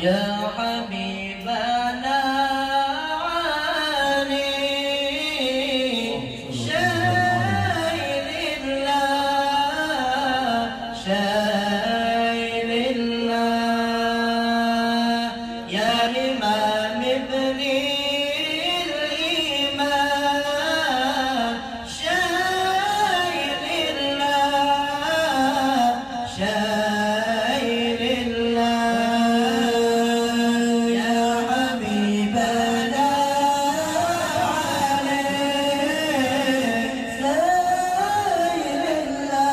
يا حبيبنا علي شايل الله شايل الله يا إمام ابن الإمام شايل الله شايل الله يا حبيبنا علي سايل الله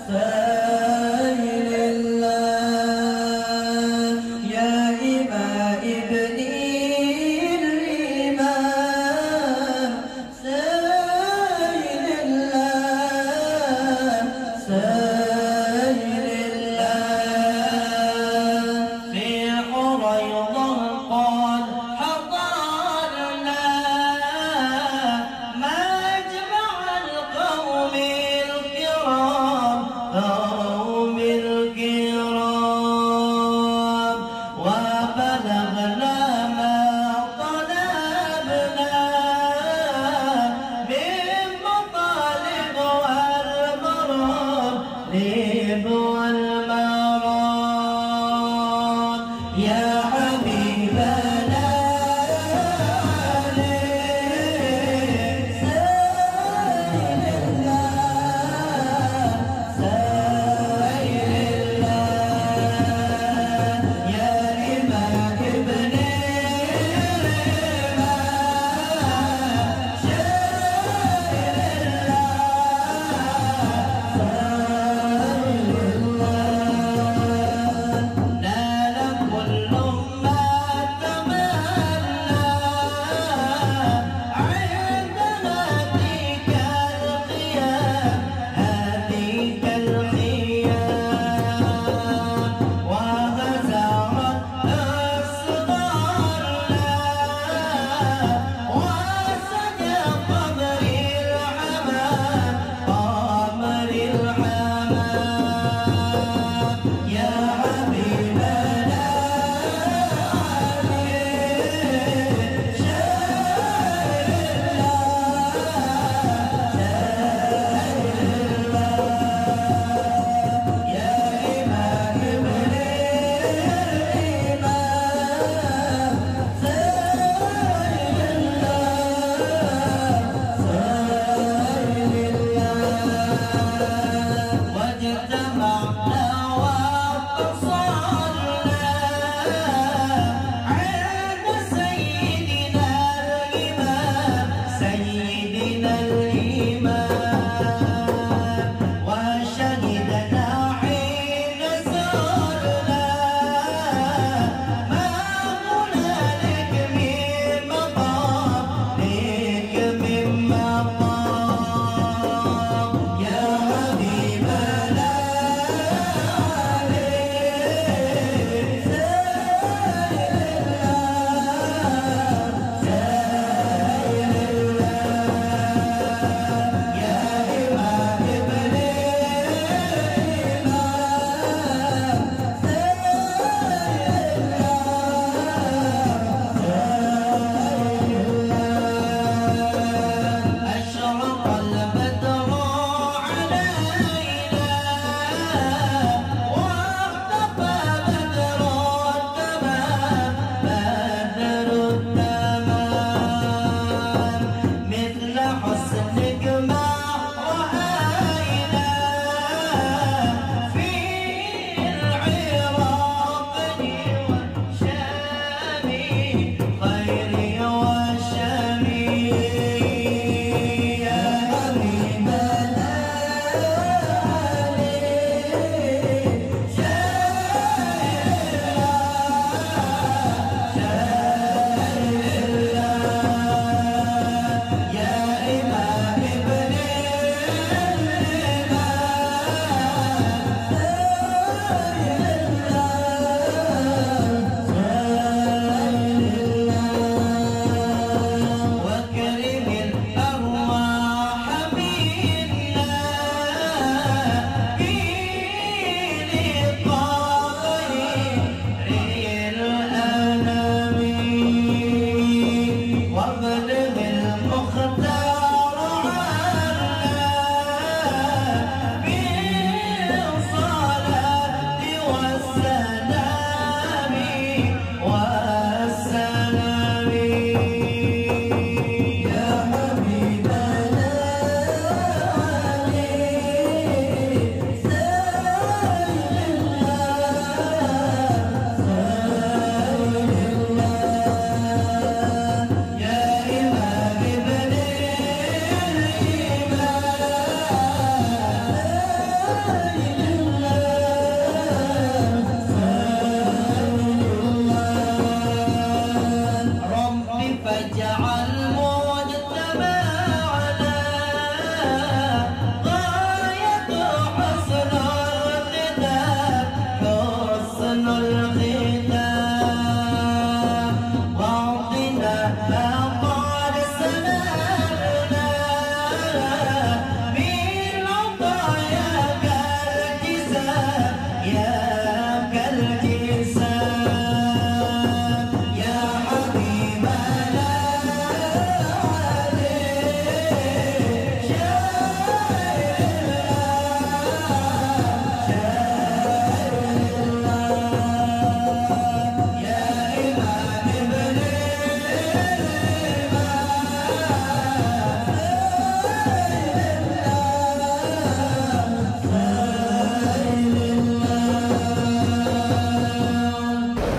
سايل الله يا إمام ابن الإمام سايل الله سايل الله في حريضة قد حضرنا مجمع القوم الكرام قوم الكرام وبلغنا ما طلبنا من مطالب والمرام والمرام يا حبيبنا علي سايل الله سايل الله يا إمام ابن الإمام شايل الله سايل الله نال كل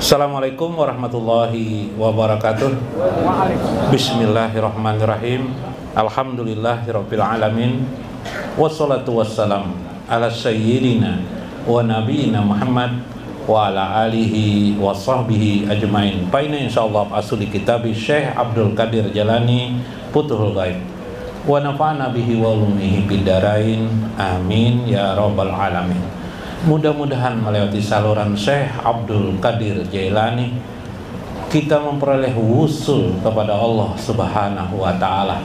Assalamualaikum warahmatullahi wabarakatuh. Bismillahirrahmanirrahim. Alhamdulillahirabbil alamin. Wassalatu wassalam ala sayyidina wa nabiyina Muhammad wa ala alihi wa sahbihi ajmain. Paina insyaallah asli kitab Syekh Abdul Qadir Jalani Futuhul Ghaib. Wa nafa'na bihi wa ulumihi bidarain. Amin ya rabbal alamin. Mudah-mudahan melewati saluran Syekh Abdul Qadir Jailani kita memperoleh wusul kepada Allah Subhanahu wa taala.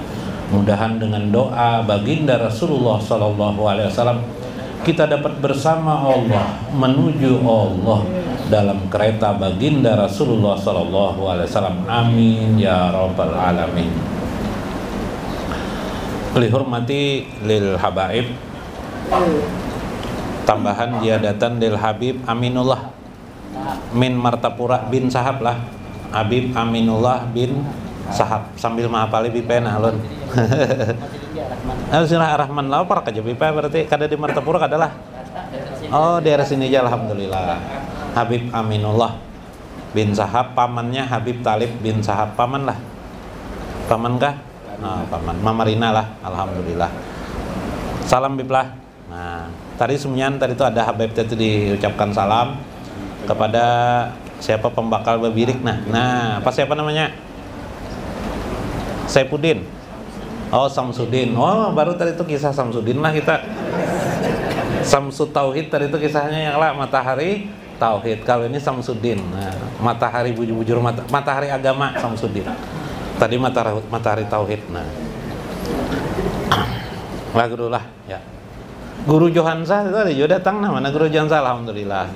Mudahan dengan doa baginda Rasulullah sallallahu alaihi wasallam kita dapat bersama Allah menuju Allah dalam kereta baginda Rasulullah sallallahu alaihi wasallam. Amin ya rabbal alamin. Lihurmati lil habaib, tambahan ziyadatan lil Habib Aminullah min Martapura bin Sahab lah. Habib Aminullah bin Sahab sambil mahapali bipen alun. Bismillah ar-Rahman lapar aja bipen berarti kada di Martapura kadalah. Oh, daerah sini aja alhamdulillah. Habib Aminullah bin Sahab, pamannya Habib Talib bin Sahab, paman lah. Paman kah? Nah, paman. Mamarina lah, alhamdulillah. Salam bib lah. Nah, tadi semuanya tadi itu ada Habib itu diucapkan salam kepada siapa pembakal babirik. Nah, apa siapa namanya? Saifuddin. Oh, Samsudin. Oh, baru tadi itu kisah Samsudin lah kita. Samsud Tauhid tadi itu kisahnya yang lah Matahari Tauhid. Kalau ini Samsudin. Nah, Matahari bujur-bujur Matahari Agama Samsudin. Tadi Matahari Tauhid. Nah. Lah guru lah ya. Guru Johansa itu ada juga datang, mana Guru Johansa, alhamdulillah.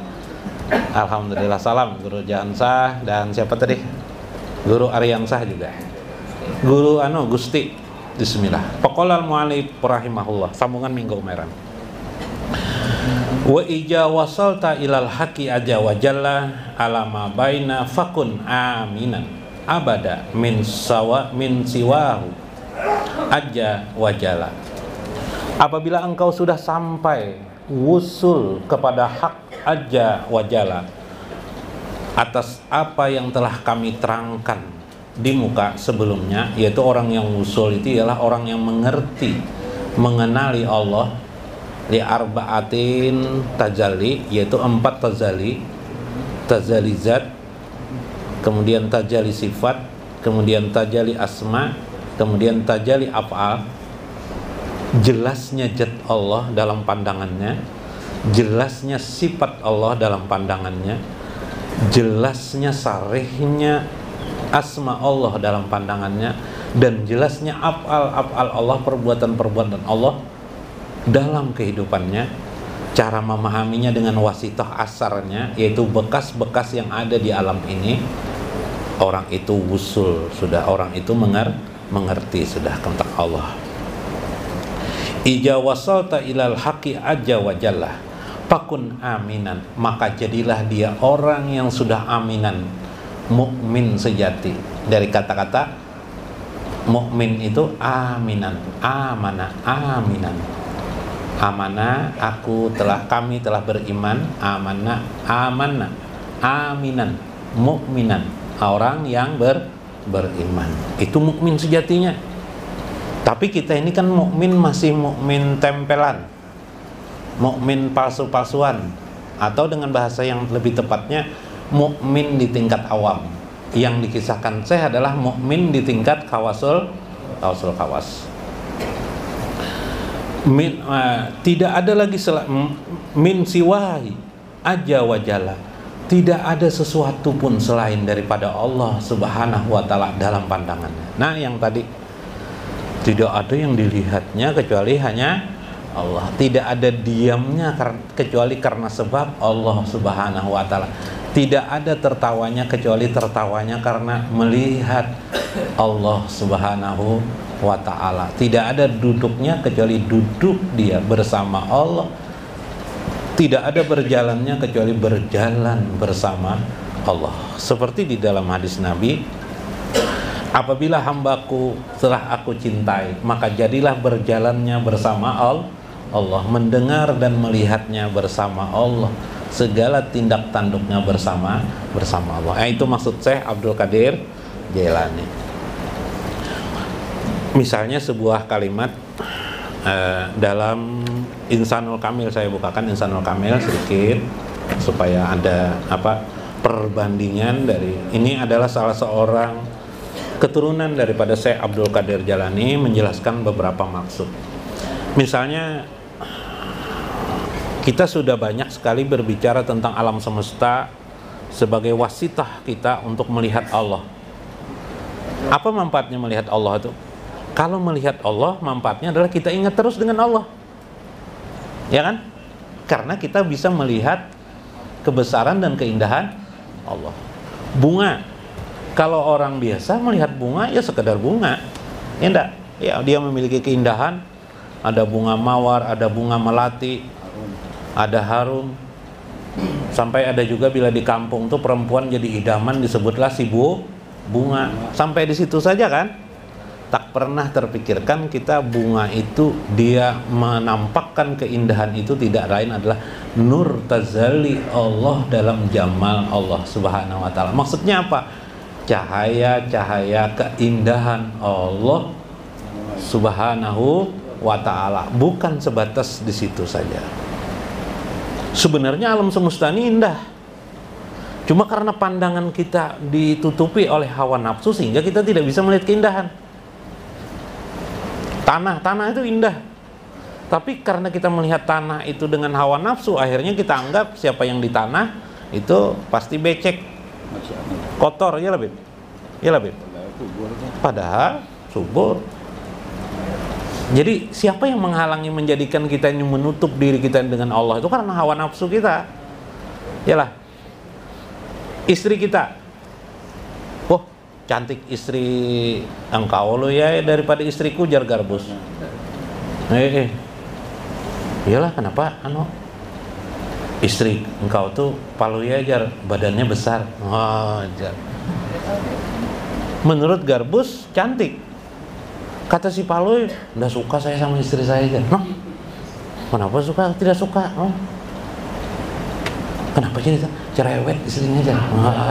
Alhamdulillah, salam Guru Johansa dan siapa tadi? Guru Aryansah juga. Guru Gusti. Bismillah. Paqalal mu'allif rahimahullah. Sambungan minggu umeran. Wa ija wasalta ilal haqi aja wa jalla alama baina fakun aminan abada min siwahu aja wa jalla. Apabila engkau sudah sampai wusul kepada hak aja wajala atas apa yang telah kami terangkan di muka sebelumnya, yaitu orang yang wusul itu ialah orang yang mengerti, mengenali Allah li arba'atin tajalli, yaitu 4 tajalli. Tajalli zat, kemudian tajalli sifat, kemudian tajalli asma, kemudian tajalli af'al. Jelasnya zat Allah dalam pandangannya, jelasnya sifat Allah dalam pandangannya, jelasnya sarihnya asma Allah dalam pandangannya, dan jelasnya af'al Allah, perbuatan-perbuatan Allah dalam kehidupannya. Cara memahaminya dengan wasitah asarnya, yaitu bekas-bekas yang ada di alam ini. Orang itu wusul, sudah orang itu mengerti sudah tentang Allah. Ija wasalta ilal haqi aja wajalla pakun aminan, maka jadilah dia orang yang sudah aminan, mukmin sejati. Dari kata-kata mukmin itu aminan, amana, aminan. Amana, kami telah beriman, amana, amana, aminan, mukminan, orang yang beriman. Itu mukmin sejatinya. Tapi kita ini kan mukmin masih mukmin tempelan, mukmin palsu-palsuan, atau dengan bahasa yang lebih tepatnya mukmin di tingkat awam. Yang dikisahkan saya adalah mukmin di tingkat kawas. Tidak ada lagi min siwahi aja wajalla. Tidak ada sesuatu pun selain daripada Allah Subhanahu wa taala dalam pandangannya. Nah, yang tadi tidak ada yang dilihatnya kecuali hanya Allah. Tidak ada diamnya kecuali karena sebab Allah Subhanahu wa taala. Tidak ada tertawanya kecuali tertawanya karena melihat Allah Subhanahu wa taala. Tidak ada duduknya kecuali duduk dia bersama Allah. Tidak ada berjalannya kecuali berjalan bersama Allah. Seperti di dalam hadis Nabi, apabila hambaku telah aku cintai, maka jadilah berjalannya bersama Allah, mendengar dan melihatnya bersama Allah, segala tindak tanduknya bersama Allah. Itu maksud Syekh Abdul Qadir Jailani. Misalnya sebuah kalimat dalam Insanul Kamil, saya bukakan Insanul Kamil sedikit supaya ada perbandingan dari ini. Adalah salah seorang keturunan daripada Syekh Abdul Qadir Jailani menjelaskan beberapa maksud. Misalnya kita sudah banyak sekali berbicara tentang alam semesta sebagai wasitah kita untuk melihat Allah. Apa manfaatnya melihat Allah itu? Kalau melihat Allah, manfaatnya adalah kita ingat terus dengan Allah, ya kan? Karena kita bisa melihat kebesaran dan keindahan Allah. Bunga, kalau orang biasa melihat bunga ya sekedar bunga, ya enggak? Ya, dia memiliki keindahan. Ada bunga mawar, ada bunga melati, ada harum. Sampai ada juga bila di kampung tuh perempuan jadi idaman disebutlah si bunga. Sampai di situ saja kan? Tak pernah terpikirkan kita bunga itu dia menampakkan keindahan itu tidak lain adalah nur tazali Allah dalam jamal Allah Subhanahu wa taala. Maksudnya apa? Cahaya-cahaya keindahan Allah Subhanahu wa taala, bukan sebatas di situ saja. Sebenarnya alam semesta ini indah. Cuma karena pandangan kita ditutupi oleh hawa nafsu sehingga kita tidak bisa melihat keindahan. Tanah itu indah. Tapi karena kita melihat tanah itu dengan hawa nafsu, akhirnya kita anggap siapa yang di tanah itu pasti becek, kotor, ya lebih. Ya lebih. Padahal subur. Jadi siapa yang menghalangi menjadikan kita ini menutup diri kita dengan Allah itu karena hawa nafsu kita. Yalah. Istri kita. Oh, cantik istri engkau lo ya daripada istriku jar garbus. Iyalah, kenapa istri engkau tuh palu ya jar badannya besar. Jar. Menurut garbus cantik. Kata si Paloy, nggak suka saya sama istri saya aja. Noh, kenapa suka? Tidak suka. Oh. Kenapa jadi cerewet istrinya aja?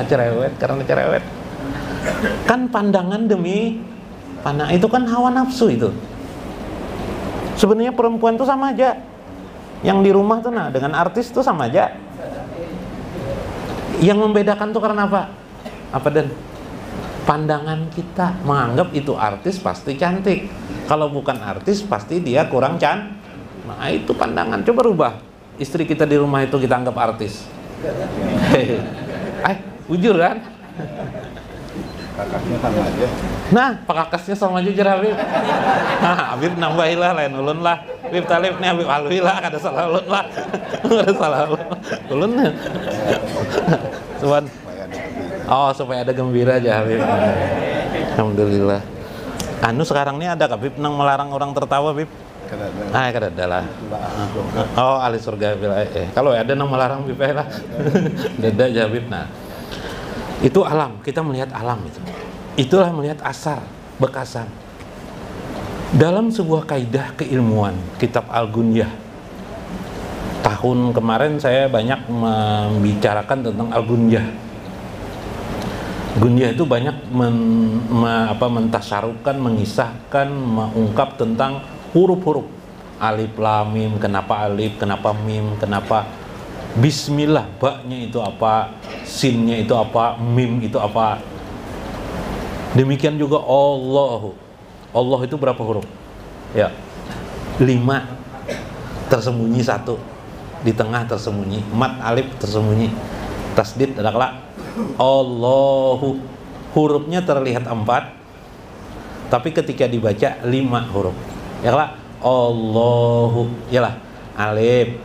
Cerewet karena cerewet. Kan pandangan demi panah itu kan hawa nafsu itu. Sebenarnya perempuan tuh sama aja. Yang di rumah tuh dengan artis tuh sama aja. Yang membedakan tuh karena apa? Apa dan? Pandangan kita menganggap itu artis pasti cantik. Kalau bukan artis pasti dia kurang cantik. Nah itu pandangan. Coba rubah. Istri kita di rumah itu kita anggap artis. Jujur kan? Kakaknya sama aja. Nah, pakakasnya sama aja jar Habib. Nah, Habib nambahilah lain ulun lah. Habib talib nih Habib alwi lah, kada salah ulun lah. Kada salah ulun. Cuman supaya ada gembira aja Habib. Alhamdulillah. Sekarang ini ada Habib nang melarang orang tertawa Habib. Kada ada lah. Ahli surga bila kalau ada nang melarang Habib lah. Dada aja Habib. Nah. Itu alam, kita melihat alam itu. Itulah melihat asar, bekasan. Dalam sebuah kaidah keilmuan, kitab Al-Gunyah. Tahun kemarin saya banyak membicarakan tentang Al-Gunyah. Gunyah itu banyak mentasyarukan, mengisahkan, mengungkap tentang huruf-huruf. Alif, lam, mim, kenapa alif, kenapa mim, kenapa bismillah, baknya itu apa, sinnya itu apa, mim itu apa. Demikian juga Allah. Allah itu berapa huruf? Ya, 5. Tersembunyi 1. Di tengah tersembunyi. Mat alif tersembunyi. Tasdid ada kelak. Allahu. Hurufnya terlihat 4. Tapi ketika dibaca 5 huruf. Ya kelak. Allahu. Yalah. Alif.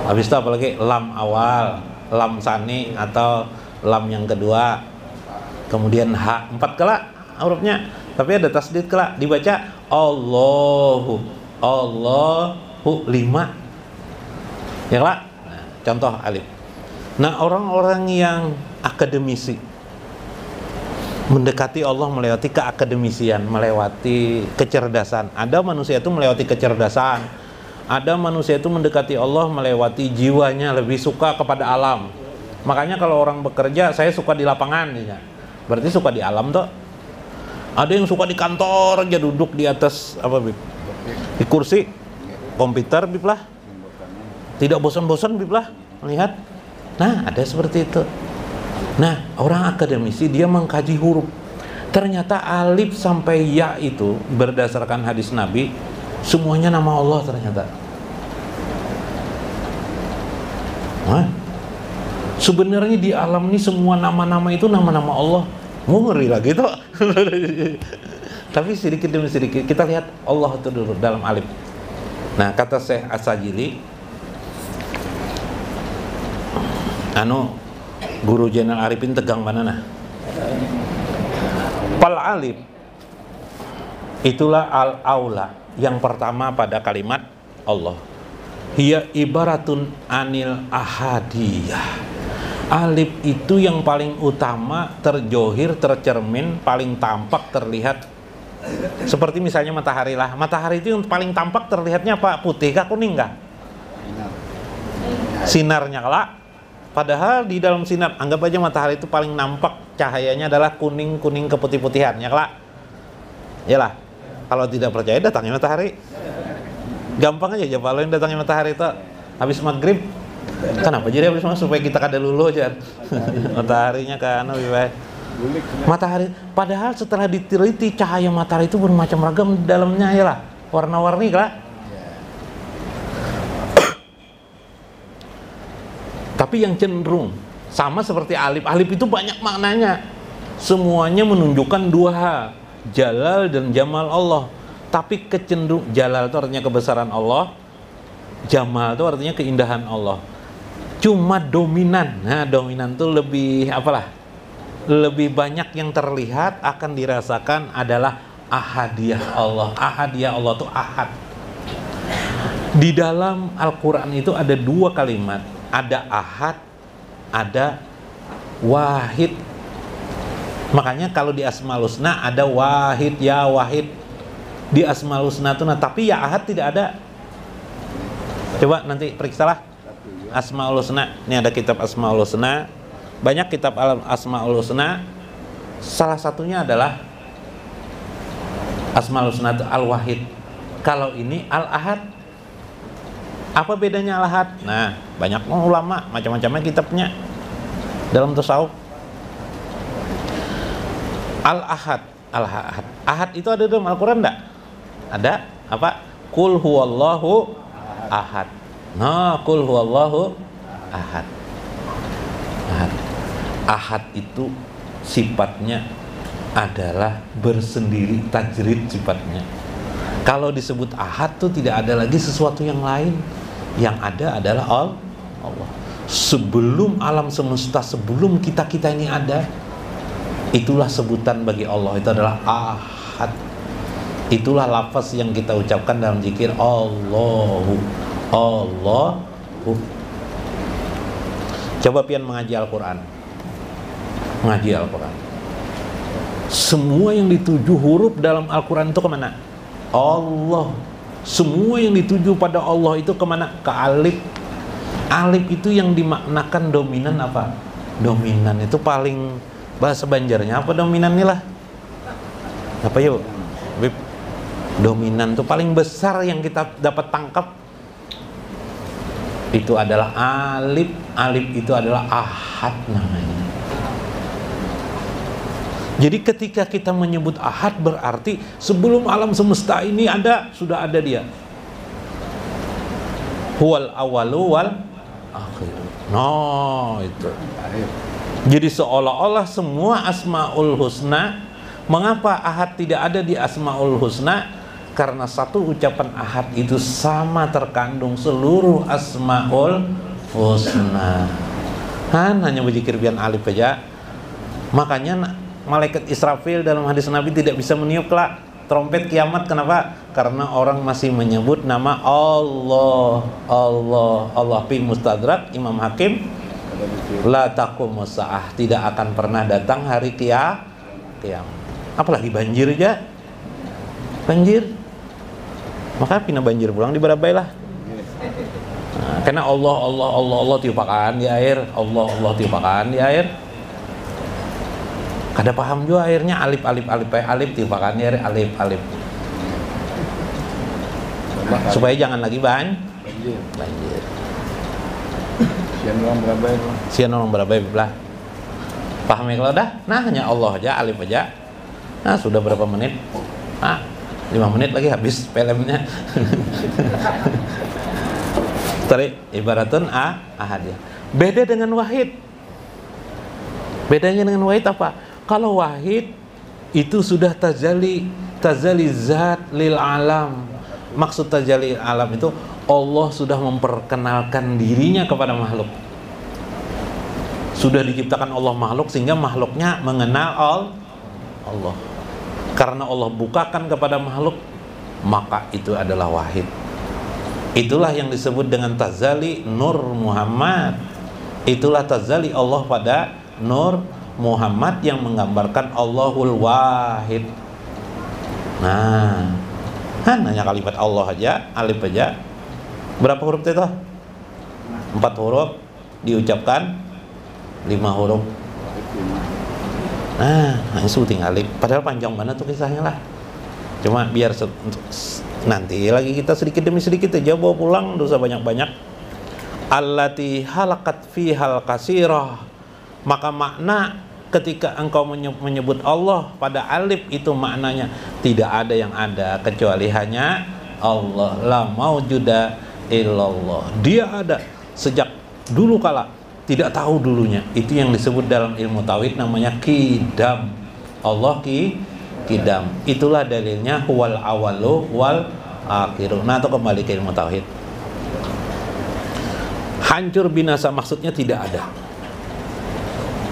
Habis itu apalagi lam awal, lam sani atau lam yang kedua, kemudian H 4 kelak hurufnya, tapi ada tasdid kelak dibaca Allahu, Allahu 5 ya kelak. Nah, contoh alif. Nah orang-orang yang akademisi mendekati Allah melewati keakademisian, melewati kecerdasan. Ada manusia itu melewati kecerdasan, Ada manusia itu mendekati Allah melewati jiwanya, lebih suka kepada alam. Makanya kalau orang bekerja, saya suka di lapangan, ya. Berarti suka di alam toh. Ada yang suka di kantor aja, duduk di atas apa, Bib? Di kursi komputer, Bib lah. Tidak bosan-bosan, Bib lah, melihat. Nah, ada seperti itu. Nah, orang akademisi dia mengkaji huruf. Ternyata alif sampai ya itu berdasarkan hadis Nabi semuanya nama Allah ternyata. Nah, sebenarnya di alam ini semua nama-nama itu nama-nama Allah. Ngeri lagi tuh. Tapi sedikit demi sedikit kita lihat Allah itu dulu dalam alif. Nah, kata Syekh As-Sajili, guru Jenderal Arifin Tegang mana nah? Pal alif itulah al-aula yang pertama pada kalimat Allah. Hiya ibaratun anil ahadiyah. Alif itu yang paling utama, terjohir, tercermin, paling tampak terlihat. Seperti misalnya matahari lah. Matahari itu yang paling tampak terlihatnya apa? Putih kah, kuning kah? Sinarnya kelak. Padahal di dalam sinar, anggap aja matahari itu paling nampak cahayanya adalah kuning-kuning keputih-putihan, ya kelak? Yalah. Kalau tidak percaya datangi matahari. Gampang aja jawab, kalau yang datangi matahari itu habis maghrib. Kenapa jadi habis maghrib? Supaya kita kada lulu aja. Mataharinya kan lebih baik. Matahari, padahal setelah diteliti cahaya matahari itu bermacam ragam di dalamnya, ya lah. Warna-warni kelak. Tapi yang cenderung sama seperti alif. Alif itu banyak maknanya. Semuanya menunjukkan dua hal, jalal dan jamal Allah. Tapi kecenderung jalal itu artinya kebesaran Allah, jamal itu artinya keindahan Allah. Cuma dominan. Nah, dominan itu lebih apalah? Lebih banyak yang terlihat akan dirasakan adalah ahadiyah Allah. Ahadiyah Allah itu ahad. Di dalam Al-Qur'an itu ada dua kalimat. Ada ahad, ada wahid. Makanya kalau di Asmaul Husna ada wahid, ya wahid. Di Asmaul Husna itu, nah, tapi ya ahad tidak ada. Coba nanti periksalah Asmaul Husna. Ini ada kitab Asmaul Husna. Banyak kitab Asmaul Husna. Salah satunya adalah Asmaul Husna itu al-wahid. Kalau ini al-ahad. Apa bedanya al-ahad? Nah, banyak ulama macam-macamnya kitabnya dalam tasawuf. Al-ahad, al-ahad. Ahad itu ada dalam Al-Qur'an enggak? Ada. Apa? Qul huwallahu ahad. Nah, qul huwallahu ahad. Ahad. Ahad itu sifatnya adalah bersendiri, tajrid sifatnya. Kalau disebut ahad tuh tidak ada lagi sesuatu yang lain. Yang ada adalah Allah. Sebelum alam semesta, sebelum kita ini ada, itulah sebutan bagi Allah, itu adalah ahad. Itulah lafaz yang kita ucapkan dalam zikir Allahu. Coba pian mengaji Al-Quran. Mengaji Al-Quran. Semua yang dituju huruf dalam Al-Quran itu kemana? Allah. Semua yang dituju pada Allah itu kemana? Ke alif. Alif itu yang dimaknakan dominan apa? Dominan itu paling, bahasa Banjarnya apa dominan nih lah? Apa yuk? Dominan itu paling besar yang kita dapat tangkap. Itu adalah alif. Alif itu adalah ahad namanya. Jadi ketika kita menyebut ahad berarti sebelum alam semesta ini ada, sudah ada dia. Huwal awalu wal akhir. No, itu. Jadi seolah-olah semua Asmaul Husna, mengapa ahad tidak ada di Asmaul Husna? Karena satu ucapan ahad itu sama terkandung seluruh Asmaul Husna. Kan hanya berzikir bian alif aja. Makanya malaikat Israfil dalam hadis Nabi tidak bisa meniup kelak trompet kiamat. Kenapa? Karena orang masih menyebut nama Allah. Allah fi Mustadrak Imam Hakim, la taqumus saah, tidak akan pernah datang hari kiamat. Apalagi banjir aja. Banjir. Maka pindah banjir pulang di Barabai lah. Karena Allah Allah Allah Allah tiupakan di air, Allah Allah tiupakan di air. Kada paham juga airnya alif alif alif alif tiupakan di air alif alif. Supaya jangan lagi banjir. Sian orang berapa belah. Paham ya kalau dah? Nah hanya Allah aja, alif aja. Nah sudah berapa menit? 5 menit lagi habis filmnya. Tadi ibaratun ahad ya. Beda dengan wahid. Bedanya dengan wahid apa? Kalau wahid itu sudah tajali zat lil alam. Maksud tajali alam itu Allah sudah memperkenalkan dirinya kepada makhluk. Sudah diciptakan Allah makhluk sehingga makhluknya mengenal Allah. Karena Allah bukakan kepada makhluk, maka itu adalah wahid. Itulah yang disebut dengan tazali Nur Muhammad. Itulah tazali Allah pada Nur Muhammad yang menggambarkan Allahul Wahid. Nah, hanya kalimat Allah aja, alif aja. Berapa huruf itu? 4 huruf diucapkan 5 huruf. Nah, itu tinggal alif. Padahal panjang banget tuh kisahnya lah. Cuma biar nanti lagi kita sedikit demi sedikit aja bawa pulang, dosa banyak-banyak. Allati halakat fihal kasirah. Maka makna ketika engkau menyebut Allah pada alif itu maknanya tidak ada yang ada kecuali hanya Allah. La maujuda illallah. Dia ada sejak dulu kala, tidak tahu dulunya. Itu yang disebut dalam ilmu tauhid namanya qidam. Allah qidam. Itulah dalilnya huwal awalu wal akhiru. Nah, itu kembali ke ilmu tauhid. Hancur binasa maksudnya tidak ada.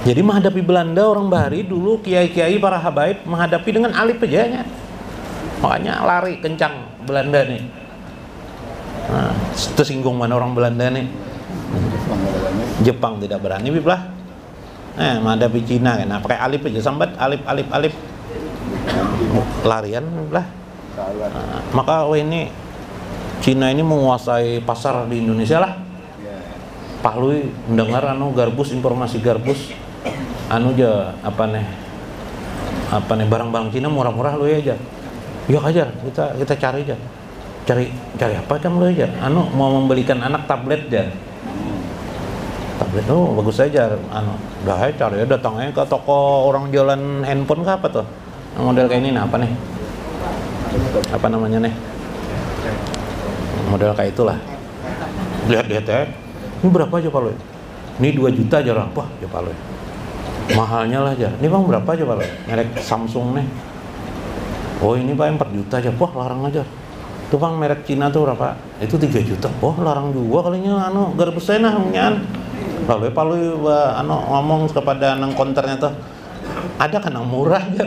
Jadi menghadapi Belanda orang Bahari dulu kiai-kiai para habaib menghadapi dengan alif aja nya. Makanya lari kencang Belanda nih. Nah, tersinggung mana orang Belanda nih. Jepang tidak berani biblah. Menghadapi Cina kan, nah, pakai alif aja sambat alif alif alif. Larian biblah. Nah, maka ini Cina ini menguasai pasar di Indonesia lah. Pahlui mendengar garbus, informasi garbus apa nih barang-barang Cina murah-murah lu aja. Yuk aja kita cari aja. Cari apa kan lu aja? Mau membelikan anak tablet aja. Tablet bagus aja dah cari datangnya ke toko orang jualan handphone ke apa tuh? Model kayak ini apa nih? Apa namanya nih? Model kayak itulah. Lihat ya. Ini berapa aja Pak Loy? Ini 2 juta aja lah. Wah, aja Pak Loy. Mahalnya lah aja. Ini Bang berapa aja Pak Loy? Merek Samsung nih. Oh, ini Pak 4 juta aja. Wah, larang aja. Itu Bang merek Cina tuh berapa? Itu 3 juta. Wah, larang juga kalinya garbus saya nah nyan. Lalu Pak Loy ngomong kepada nang konternya tuh. Ada kan yang murah aja.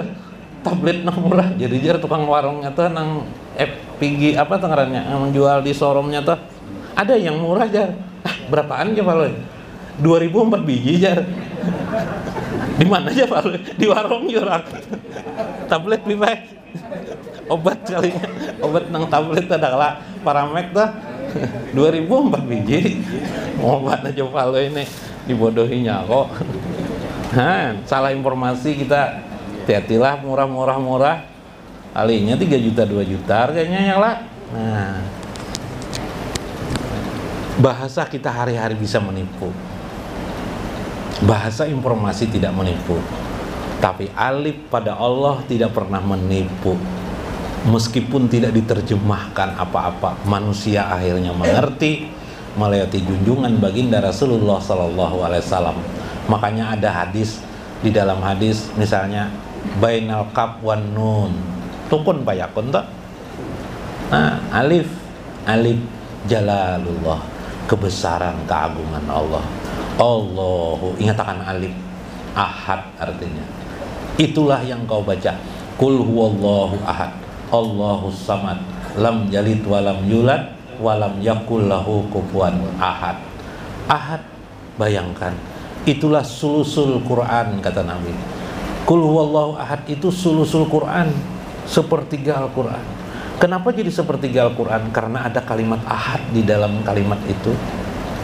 Tablet nang murah. Jadi jar tukang warungnya tuh nang FPG apa tuh ngarannya yang menjual di showroomnya tuh. Ada yang murah aja. Berapaan aja Pak Loy? 2000 4 biji jar. Di mana aja Pak Loy? Di warung jurak. Tablet bibay. Obat kalinya. Obat nang tablet adalah Paramek tuh. 2000 4 biji. Obat aja Pak Loy ini dibodohinya kok. Salah informasi kita. Hati-hatilah murah. Alinya 3 juta 2 juta harganya ya lah. Nah, bahasa kita hari-hari bisa menipu. Bahasa informasi tidak menipu. Tapi alif pada Allah tidak pernah menipu. Meskipun tidak diterjemahkan apa-apa, manusia akhirnya mengerti melewati junjungan baginda Rasulullah SAW. Makanya ada hadis, di dalam hadis misalnya bainal kaf wan nun. Tukun payakun tak? Nah, alif jalalullah. Kebesaran keagungan Allah. Allahu, ingatkan alif, ahad artinya. Itulah yang kau baca. Qul huwallahu ahad, Allahus samad, lam yalid walam yulad walam yakul lahu kufuwan ahad. Ahad, bayangkan, itulah sulusul Quran kata Nabi. Qul huwallahu ahad itu sulusul Quran, sepertiga Al-Quran. Kenapa jadi sepertiga Al-Quran? Karena ada kalimat ahad di dalam kalimat itu.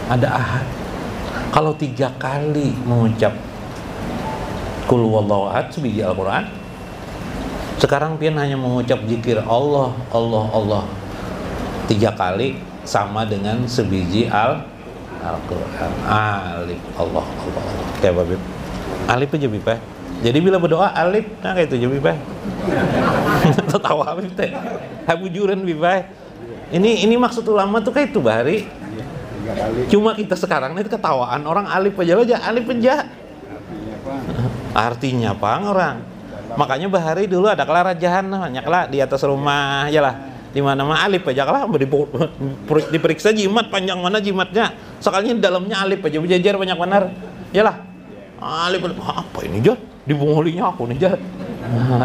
ada ahad. Kalau 3 kali mengucap Qul huwallahu ahad sebiji Al-Quran, sekarang pian hanya mengucap zikir Allah, Allah, Allah 3 kali sama dengan sebiji Al-Quran. Alif, Allah, Allah, Allah. Kayak Bib. Alif aja Bib. Jadi bila berdoa alif, nah kayak itu aja Bib. Tertawa Bib teh. Habujuran Bib. Ini maksud ulama tuh kayak itu Bahari. Cuma kita sekarang ini ketawaan orang alif aja alif aja. Artinya apa orang? Makanya Bahari dulu ada kelar jahanam, banyaklah di atas rumah aja lah. Di mana mah alif aja lah, diperiksa jimat panjang mana jimatnya. Sekalinya di dalamnya alif aja berjajar banyak benar. Yalah. Alif apa ini Jar? Dibungulinya aku nih Jar.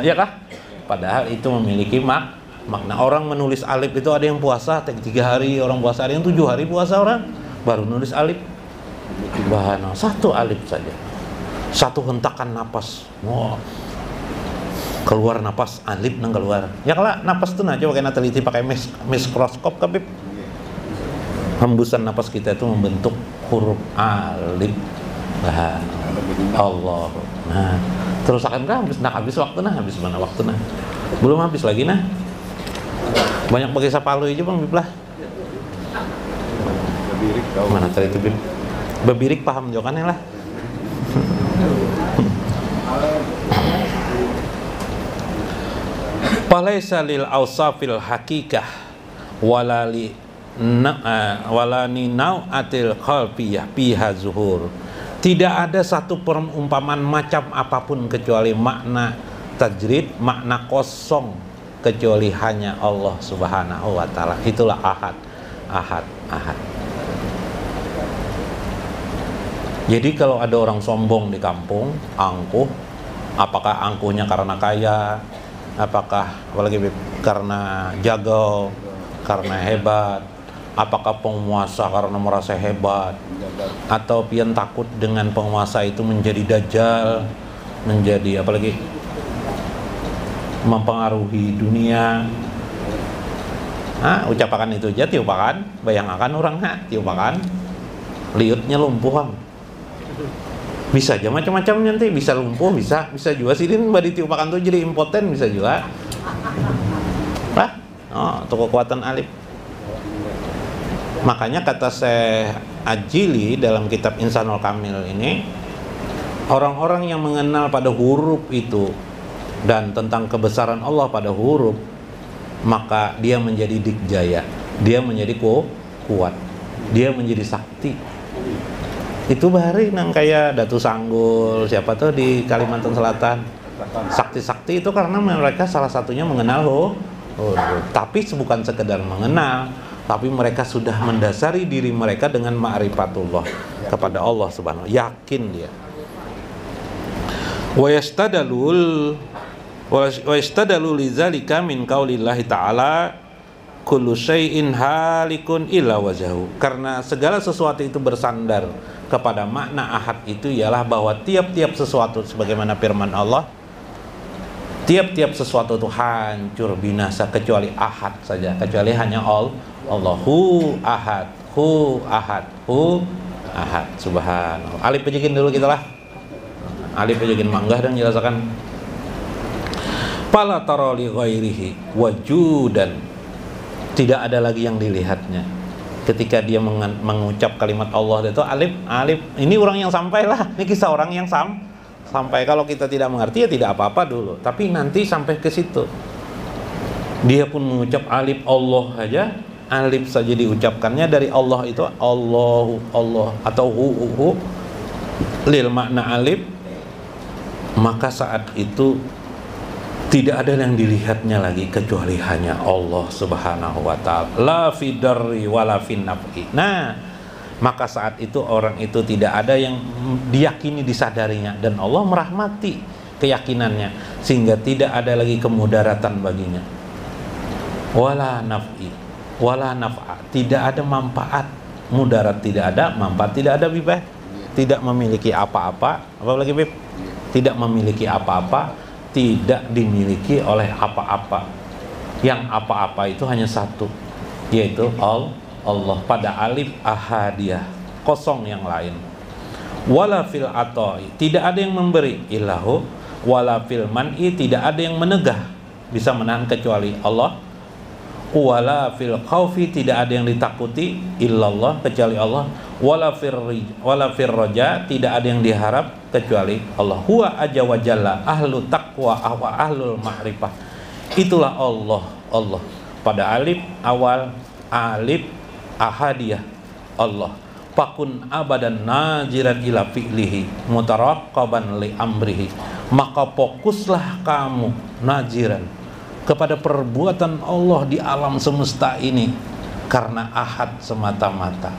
Ya kah? Padahal itu memiliki makna. Orang menulis alif itu ada yang puasa 3 hari orang puasa, ada yang 7 hari puasa orang baru nulis alif. Bahana 1 alif saja, 1 hentakan napas, wow, keluar napas alif nang keluar. Ya kalau napas tuh nah coba kena teliti pakai mikroskop kabib. Hembusan napas kita itu membentuk huruf alif. Bahana Allah. Nah, terus akan habis waktu nah, habis mana waktu nah? Belum habis lagi nah. Banyak pakai sapalu aja Bang Bib lah. Mana tadi itu Bib? Bebirik paham jawabannya lah. Falaisa lil awsafil hakikah walani nau'atil khalfiyah piha zuhur. Tidak ada satu perumpamaan macam apapun kecuali makna tajrid, makna kosong, kecuali hanya Allah Subhanahu wa ta'ala. Itulah ahad. Jadi kalau ada orang sombong di kampung, angkuh, apakah angkuhnya karena kaya, apakah apalagi karena jago, karena hebat, apakah penguasa karena merasa hebat, atau pian takut dengan penguasa itu menjadi dajjal, menjadi apalagi mempengaruhi dunia. Ucapakan itu aja tiupakan, bayangkan orang tiupakan liutnya lumpuh. Bisa aja macam-macam nanti, bisa lumpuh, bisa juga sidin badi tiupakan tuh jadi impoten, bisa juga. Itu kekuatan alif. Makanya kata Syekh Ajili dalam kitab Insanul Kamil ini, orang-orang yang mengenal pada huruf itu dan tentang kebesaran Allah pada huruf, maka dia menjadi dikjaya, dia menjadi kuat, dia menjadi sakti. Itu Bahari nang kayak Datu Sanggul, siapa tuh di Kalimantan Selatan, sakti-sakti itu karena mereka salah satunya mengenal huruf. Tapi bukan sekedar mengenal, tapi mereka sudah mendasari diri mereka dengan ma'rifatullah kepada Allah Subhanahu, yakin dia. Wa yastadalu lidzalika min qaulillahi ta'ala kullu syai'in halikun illa wajhahu. Karena segala sesuatu itu bersandar kepada makna ahad itu ialah bahwa tiap-tiap sesuatu, sebagaimana firman Allah, tiap-tiap sesuatu itu hancur binasa kecuali ahad saja, kecuali hanya Allah. Hu ahad, hu ahad, hu ahad. Subhanallah. Alif pejekin dulu kita lah. Alif pejekin manggah dan jelaskan. Fala tara li ghairihi wajudan. Tidak ada lagi yang dilihatnya ketika dia mengucap kalimat Allah itu alif. Ini orang yang sampai lah. Ini kisah orang yang sampai. Kalau kita tidak mengerti ya tidak apa-apa dulu. Tapi nanti sampai ke situ. Dia pun mengucap alif Allah aja. Alif saja diucapkannya dari Allah itu Allahu Allah atau hu lil makna alif. Maka saat itu tidak ada yang dilihatnya lagi kecuali hanya Allah Subhanahu wa ta'ala. La fi darri wala fi naf'i. Nah, maka saat itu orang itu tidak ada yang diyakini disadarinya, dan Allah merahmati keyakinannya sehingga tidak ada lagi kemudaratan baginya. Wala naf'i, wala naf'a. Tidak ada manfaat. Mudarat tidak ada, manfaat tidak ada, Bib. Tidak memiliki apa-apa. Apa lagi, Bib? Tidak memiliki apa-apa, tidak dimiliki oleh apa-apa. Yang apa-apa itu hanya satu, yaitu Allah. Pada alif ahadiyah, kosong yang lain. Wala fil atoi, tidak ada yang memberi illahu, wala fil man'i, tidak ada yang menegah bisa menahan kecuali Allah. Wala fil khaufi, tidak ada yang ditakuti illallah, kecuali Allah. Wala fir roja, tidak ada yang diharap kecuali Allah. Huwa aja wa jalla ahlu taqwa wa ahlul ma'rifah. Itulah Allah. Allah pada alif awal, alif ahadiyah, Allah. Fakun abadan najiran ila fi'lihi mutaraqqaban li amrihi, maka fokuslah kamu najiran kepada perbuatan Allah di alam semesta ini karena ahad semata-mata.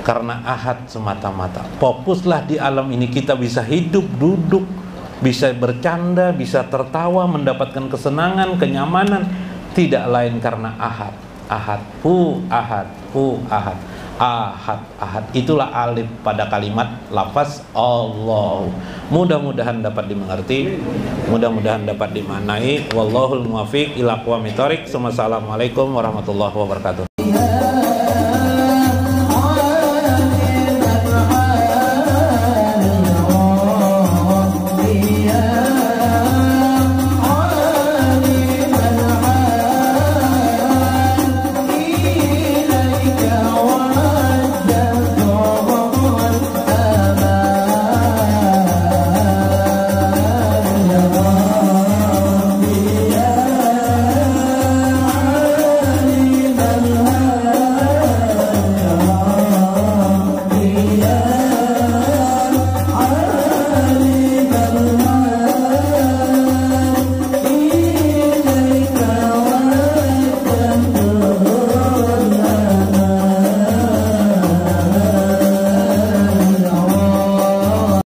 Karena ahad semata-mata. Fokuslah di alam ini, kita bisa hidup, duduk, bisa bercanda, bisa tertawa, mendapatkan kesenangan, kenyamanan, tidak lain karena ahad. Ahad, ahad, ahad. Ahad, ahad, itulah alif pada kalimat lafaz Allah. Mudah-mudahan dapat dimengerti, mudah-mudahan dapat dimaknai. Wallahul muwaffiq ila aqwamit thoriq. Wassalamualaikum warahmatullahi wabarakatuh.